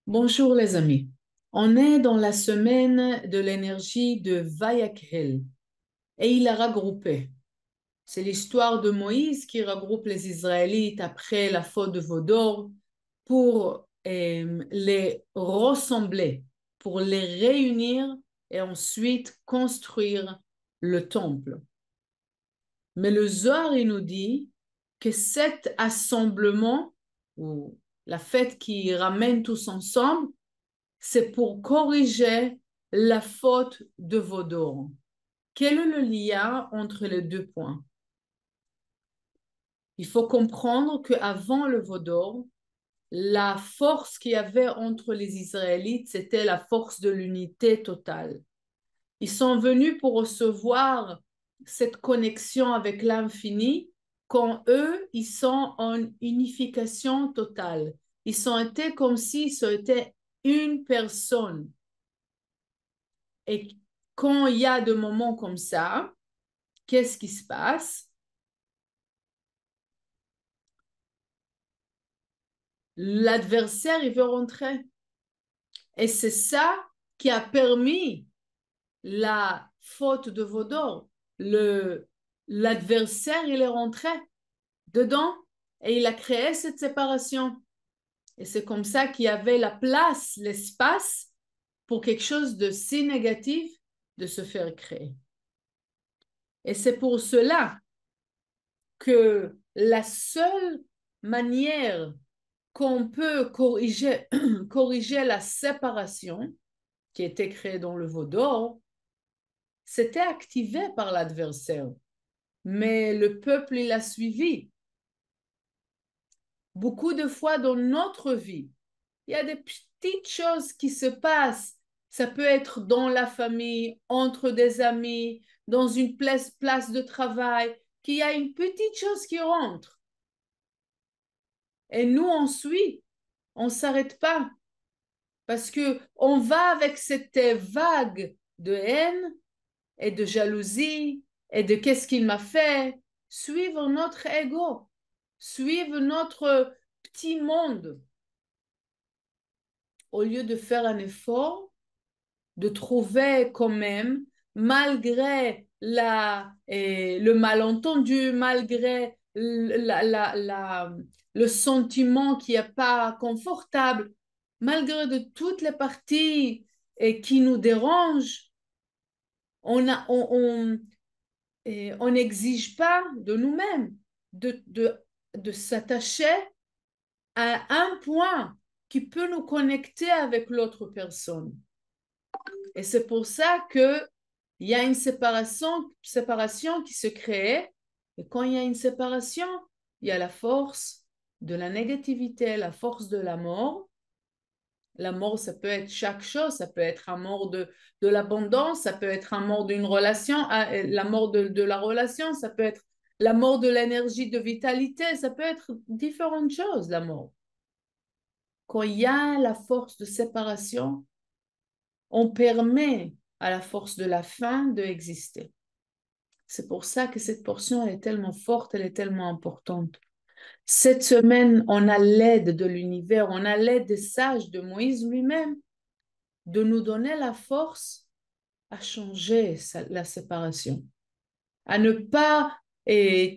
Bonjour les amis. On est dans la semaine de l'énergie de Vayakhel et il a regroupé. C'est l'histoire de Moïse qui regroupe les Israélites après la faute de Vaudor pour les rassembler, pour les réunir et ensuite construire le temple. Mais le Zohar, il nous dit que cet assemblement, ou la fête qui ramène tous ensemble, c'est pour corriger la faute de Vaudor. Quel est le lien entre les deux points? Il faut comprendre qu'avant le Vaudor, la force qu'il y avait entre les Israélites, c'était la force de l'unité totale. Ils sont venus pour recevoir cette connexion avec l'infini quand eux, ils sont en unification totale. Ils sont été comme si c'était une personne. Et quand il y a des moments comme ça, qu'est-ce qui se passe? L'adversaire, il veut rentrer. Et c'est ça qui a permis la faute de Vaudor. L'adversaire, il est rentré dedans et il a créé cette séparation. Et c'est comme ça qu'il y avait la place, l'espace pour quelque chose de si négatif de se faire créer. Et c'est pour cela que la seule manière qu'on peut corriger, corriger la séparation qui était créée dans le veau d'or, c'était activé par l'adversaire. Mais le peuple, il a suivi. Beaucoup de fois dans notre vie, il y a des petites choses qui se passent. Ça peut être dans la famille, entre des amis, dans une place de travail, qu'il y a une petite chose qui rentre. Et nous, on suit, on ne s'arrête pas. Parce que on va avec cette vague de haine et de jalousie et de qu'est-ce qu'il m'a fait, suivre notre ego, suivre notre petit monde, au lieu de faire un effort, de trouver quand même, malgré le malentendu, malgré le sentiment qui n'est pas confortable, malgré de toutes les parties qui nous dérangent, on n'exige pas de nous-mêmes de s'attacher à un point qui peut nous connecter avec l'autre personne. Et c'est pour ça qu'il y a une séparation qui se crée. Et quand il y a une séparation, il y a la force de la négativité, la force de la mort. La mort, ça peut être chaque chose. Ça peut être un mort de l'abondance, ça peut être un mort d'une relation, la mort de la relation, ça peut être la mort de l'énergie de vitalité, ça peut être différentes choses, la mort. Quand il y a la force de séparation, on permet à la force de la fin d'exister. C'est pour ça que cette portion elle est tellement forte, elle est tellement importante. Cette semaine, on a l'aide de l'univers, on a l'aide des sages, de Moïse lui-même, de nous donner la force à changer la séparation, à ne pas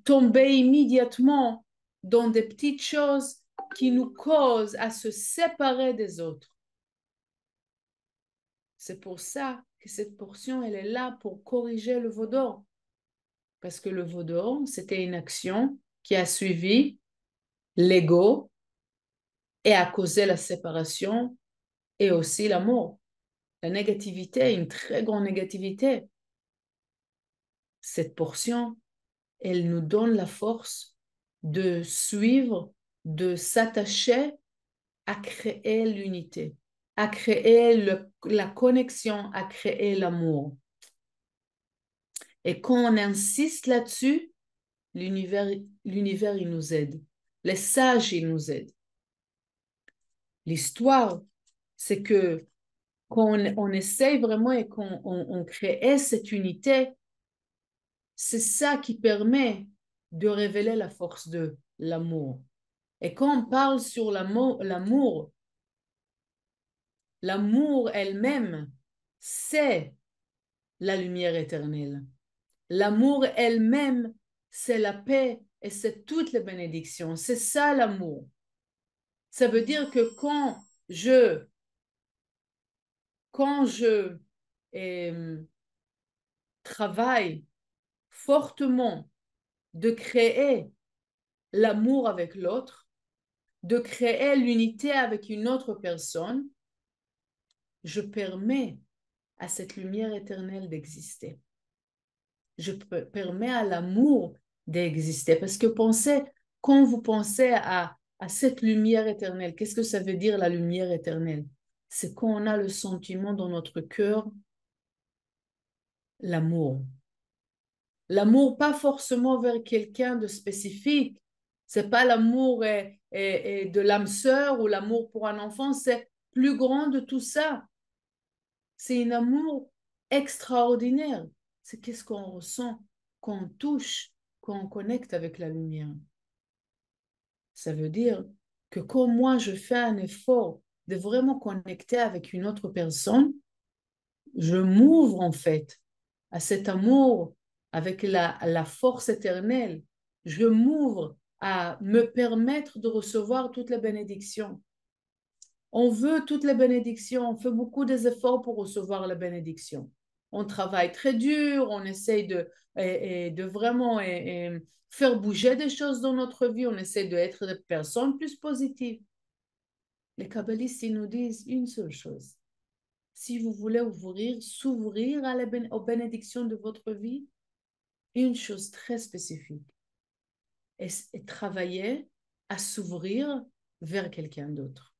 tomber immédiatement dans des petites choses qui nous causent à se séparer des autres. C'est pour ça que cette portion, elle est là pour corriger le veau d'or. Parce que le veau d'or, c'était une action qui a suivi l'ego et a causé la séparation et aussi la mort. La négativité, une très grande négativité. Cette portion, elle nous donne la force de suivre, de s'attacher à créer l'unité, à créer la connexion, à créer l'amour. Et quand on insiste là-dessus, l'univers, il nous aide. Les sages, ils nous aident. L'histoire, c'est que quand on essaye vraiment et qu'on crée cette unité, c'est ça qui permet de révéler la force de l'amour. Et quand on parle sur l'amour, L'amour elle-même, c'est la lumière éternelle. L'amour elle-même, c'est la paix et c'est toutes les bénédictions. C'est ça l'amour. Ça veut dire que quand je travaille fortement de créer l'amour avec l'autre, de créer l'unité avec une autre personne, je permets à cette lumière éternelle d'exister. Je permets à l'amour d'exister. Parce que quand vous pensez à cette lumière éternelle, qu'est-ce que ça veut dire la lumière éternelle? C'est quand on a le sentiment dans notre cœur, l'amour. L'amour, pas forcément vers quelqu'un de spécifique. C'est pas l'amour de l'âme sœur ou l'amour pour un enfant, c'est plus grand de tout ça. C'est un amour extraordinaire. C'est qu'est-ce qu'on ressent quand on touche, quand on connecte avec la lumière. Ça veut dire que quand moi je fais un effort de vraiment connecter avec une autre personne, je m'ouvre en fait à cet amour avec la force éternelle. Je m'ouvre à me permettre de recevoir toutes les bénédictions. On veut toutes les bénédictions, on fait beaucoup des efforts pour recevoir les bénédictions. On travaille très dur, on essaye de vraiment faire bouger des choses dans notre vie, on essaie d'être des personnes plus positives. Les kabbalistes, ils nous disent une seule chose. Si vous voulez s'ouvrir aux bénédictions de votre vie, une chose très spécifique, et travailler à s'ouvrir vers quelqu'un d'autre.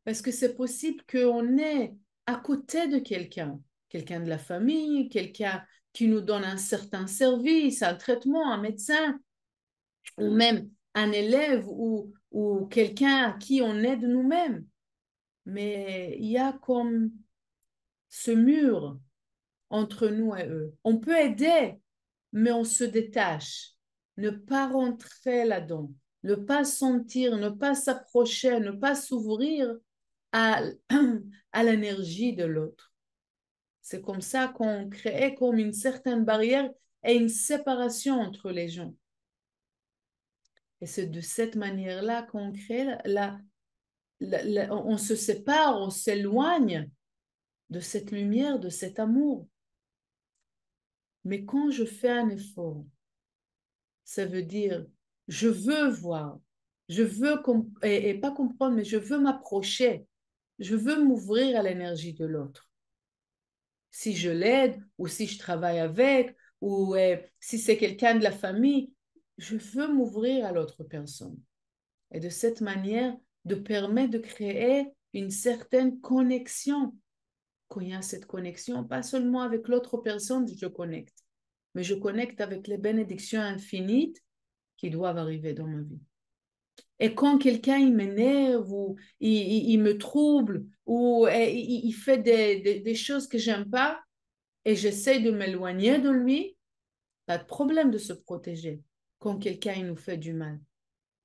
Parce que c'est possible qu'on est à côté de quelqu'un, quelqu'un de la famille, quelqu'un qui nous donne un certain service, un traitement, un médecin, ou même un élève ou quelqu'un à qui on aide nous-mêmes. Mais il y a comme ce mur entre nous et eux. On peut aider, mais on se détache. Ne pas rentrer là-dedans, ne pas sentir, ne pas s'approcher, ne pas s'ouvrir à, à l'énergie de l'autre. C'est comme ça qu'on crée comme une certaine barrière et une séparation entre les gens. Et c'est de cette manière-là qu'on crée on se sépare, on s'éloigne de cette lumière, de cet amour. Mais quand je fais un effort, ça veut dire je veux voir, je veux et pas comprendre, mais je veux m'approcher, je veux m'ouvrir à l'énergie de l'autre. Si je l'aide ou si je travaille avec ou si c'est quelqu'un de la famille, je veux m'ouvrir à l'autre personne. Et de cette manière, de permettre de créer une certaine connexion. Quand il y a cette connexion, pas seulement avec l'autre personne, je connecte, mais je connecte avec les bénédictions infinies qui doivent arriver dans ma vie. Et quand quelqu'un il m'énerve ou il me trouble ou il fait des choses que j'aime pas et j'essaie de m'éloigner de lui, pas de problème de se protéger quand quelqu'un il nous fait du mal.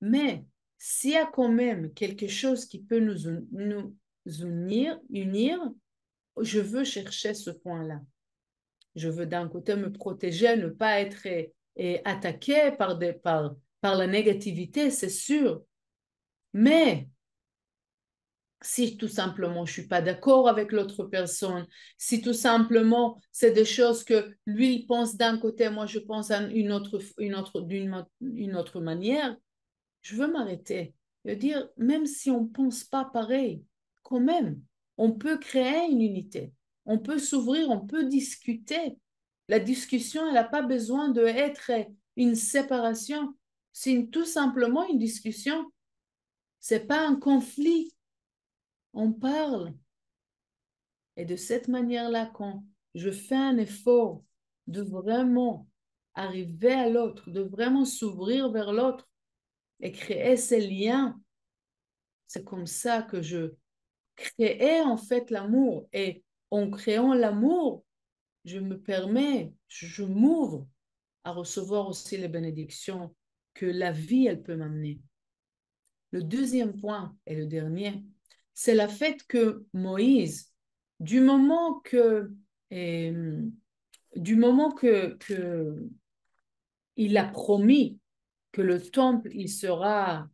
Mais s'il y a quand même quelque chose qui peut nous unir, je veux chercher ce point-là. Je veux d'un côté me protéger, ne pas être attaqué par la négativité, c'est sûr. Mais si tout simplement je ne suis pas d'accord avec l'autre personne, si tout simplement c'est des choses que lui il pense d'un côté, moi je pense à d'une autre manière, je veux m'arrêter. Je veux dire, même si on ne pense pas pareil, quand même, on peut créer une unité. On peut s'ouvrir, on peut discuter. La discussion, elle n'a pas besoin d'être une séparation. C'est tout simplement une discussion. C'est pas un conflit. On parle. Et de cette manière-là, quand je fais un effort de vraiment arriver à l'autre, de vraiment s'ouvrir vers l'autre et créer ces liens, c'est comme ça que je crée en fait l'amour. Et en créant l'amour, je m'ouvre à recevoir aussi les bénédictions que la vie, elle peut m'amener. Le deuxième point et le dernier, c'est le fait que Moïse, du moment que, euh, que il a promis que le temple il sera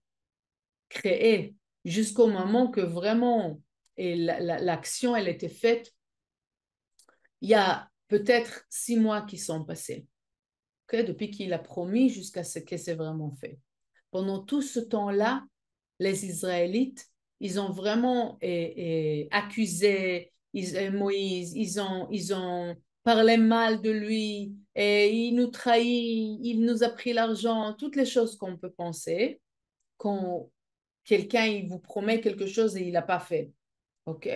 créé jusqu'au moment que vraiment l'action elle était faite, il y a peut-être 6 mois qui sont passés, okay, depuis qu'il a promis jusqu'à ce que c'est vraiment fait. Pendant tout ce temps-là, les Israélites, ils ont vraiment accusé Moïse, ils ont parlé mal de lui, et il nous trahit, il nous a pris l'argent, toutes les choses qu'on peut penser quand quelqu'un il vous promet quelque chose et il n'a pas fait. OK?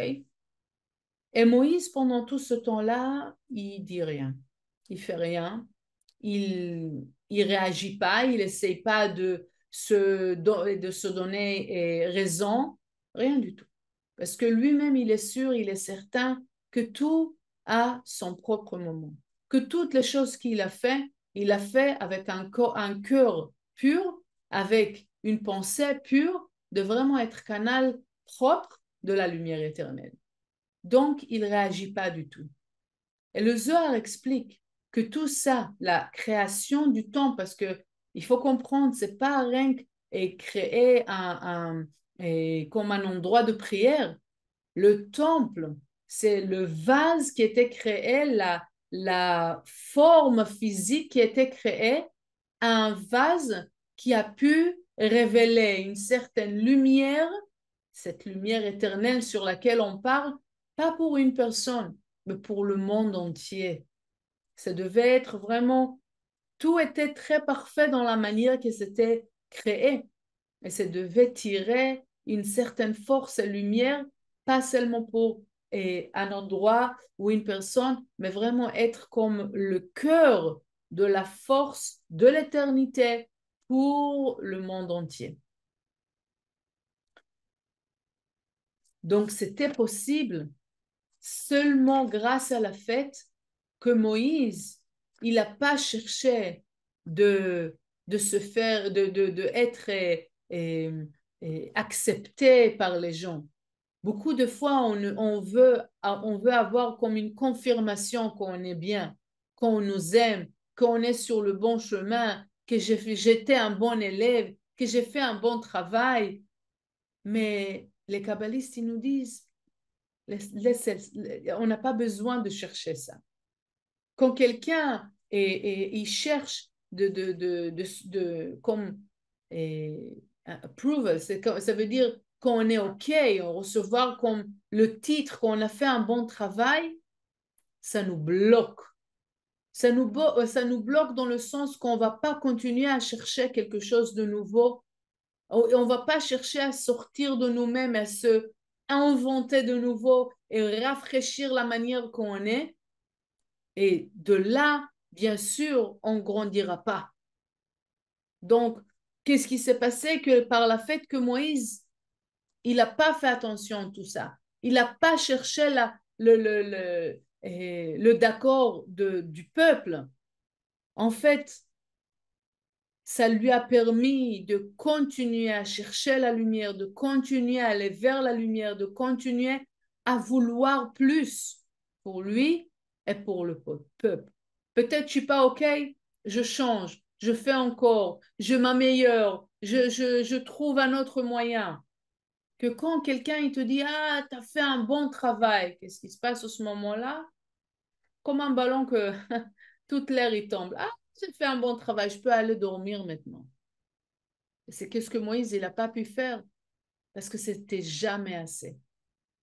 Et Moïse, pendant tout ce temps-là, il dit rien. Il fait rien. Il réagit pas. Il essaye pas de se donner raison. Rien du tout. Parce que lui-même, il est sûr, il est certain que tout a son propre moment. Que toutes les choses qu'il a fait, il a fait avec un cœur pur, avec une pensée pure, de vraiment être canal propre de la lumière éternelle. Donc, il ne réagit pas du tout. Et le Zohar explique que tout ça, la création du temps, parce que il faut comprendre, c'est pas rien et créer comme un endroit de prière. Le temple, c'est le vase qui était créé, la forme physique qui était créée, un vase qui a pu révéler une certaine lumière, cette lumière éternelle sur laquelle on parle, pas pour une personne, mais pour le monde entier. Ça devait être vraiment, tout était très parfait dans la manière que c'était créé. Et ça devait tirer une certaine force et lumière, pas seulement pour un endroit ou une personne, mais vraiment être comme le cœur de la force de l'éternité pour le monde entier. Donc, c'était possible seulement grâce à la fête que Moïse, il n'a pas cherché de se faire, de être accepté par les gens. Beaucoup de fois, on veut avoir comme une confirmation qu'on est bien, qu'on nous aime, qu'on est sur le bon chemin, que j'étais un bon élève, que j'ai fait un bon travail. Mais les kabbalistes, ils nous disent, on n'a pas besoin de chercher ça. Quand quelqu'un il cherche comme approval, ça veut dire qu'on est OK, on recevoir comme le titre qu'on a fait un bon travail, ça nous bloque. Ça nous bloque dans le sens qu'on ne va pas continuer à chercher quelque chose de nouveau. On ne va pas chercher à sortir de nous-mêmes, à se inventer de nouveau et rafraîchir la manière qu'on est. Et de là, bien sûr, on ne grandira pas. Donc, qu'est-ce qui s'est passé que par la fait que Moïse, il n'a pas fait attention à tout ça. Il n'a pas cherché le d'accord du peuple. En fait, ça lui a permis de continuer à chercher la lumière, de continuer à aller vers la lumière, de continuer à vouloir plus pour lui et pour le peuple. Peut-être je suis pas OK, je change, je fais encore, je m'améliore, je trouve un autre moyen. Que quand quelqu'un il te dit ah, tu as fait un bon travail, qu'est-ce qui se passe à ce moment-là? Comme un ballon que toute l'air il tombe. Ah, j'ai fait un bon travail, je peux aller dormir maintenant. C'est qu'est-ce que Moïse, il n'a pas pu faire parce que c'était jamais assez.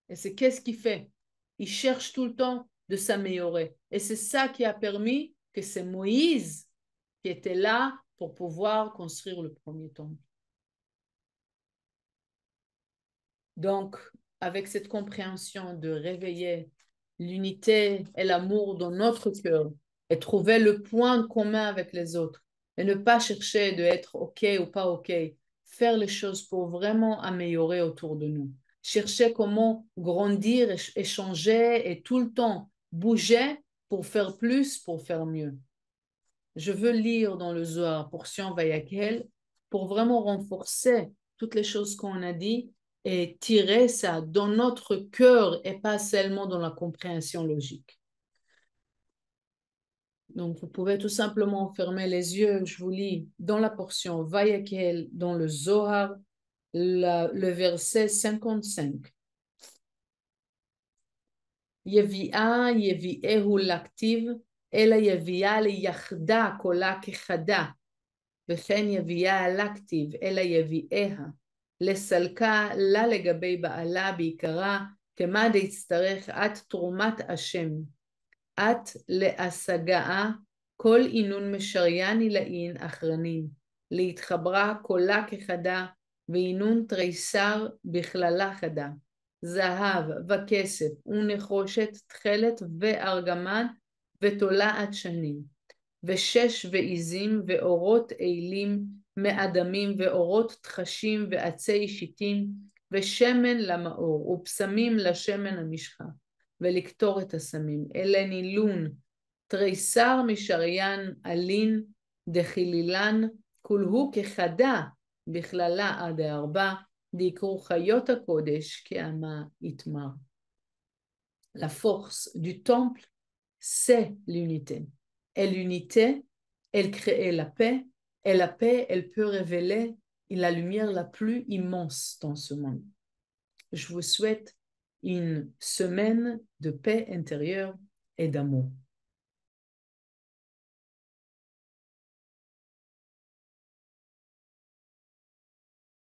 Et c'est qu'est-ce qu'il fait? Il cherche tout le temps de s'améliorer. Et c'est ça qui a permis que c'est Moïse qui était là pour pouvoir construire le premier temple. Donc, avec cette compréhension de réveiller l'unité et l'amour dans notre cœur et trouver le point commun avec les autres et ne pas chercher d'être OK ou pas OK, faire les choses pour vraiment améliorer autour de nous. Chercher comment grandir, échanger et tout le temps bouger pour faire plus, pour faire mieux. Je veux lire dans le Zohar, portion Vayakhel, pour vraiment renforcer toutes les choses qu'on a dit et tirer ça dans notre cœur et pas seulement dans la compréhension logique. Donc, vous pouvez tout simplement fermer les yeux. Je vous lis dans la portion Vayakel, dans le Zohar, le verset 55. יביאה יביאהו לכתיב, אלא יביאה ליחדה קולה כחדה, וכן יביאה לכתיב, אלא יביאיה, לסלקה לה לגבי בעלה בעיקרה, כמה דצטרך את תרומת השם, את להשגאה, כל אינון משריין עילאין אחרנים, להתחברה קולה כחדה, ואינון תריסר בכללה חדה. זהב וכסף ונחושת, תכלת וארגמן ותולעת שנים, ושש ועיזים ואורות אילים מאדמים ואורות תחשים ועצי שיטים, ושמן למאור ופסמים לשמן המשחה, ולקטור את הסמים, אלה נילון תריסר משריין אלין דחילילן, כולהו כחדה בכללה עד הארבע, d'Ikru Chayot HaKodesh Ke'ama Itmar. La force du temple, c'est l'unité. Et l'unité, elle crée la paix, et la paix, elle peut révéler la lumière la plus immense dans ce monde. Je vous souhaite une semaine de paix intérieure et d'amour.